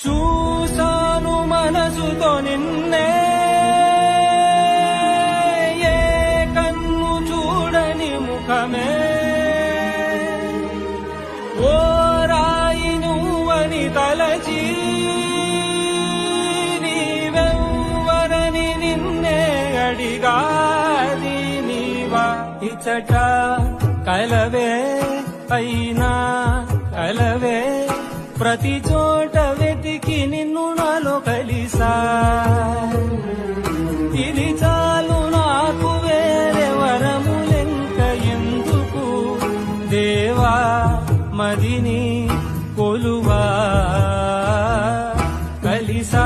చూసాను మనసుతో నిన్నే ఏ కన్ను చూడని ముఖమే ఓ రాయి నువ్వని తలచి నీవెవ్వరని నిన్నే అడిగాది నీవా ఇచ్చట కలవే అయినా కలవే ప్రతి చోట వెతికి నిన్ను నాలో కలిసా ఇది చాలు నాకు వేరే వరములెంక ఎందుకు దేవా మదిని కొలువా కలిసా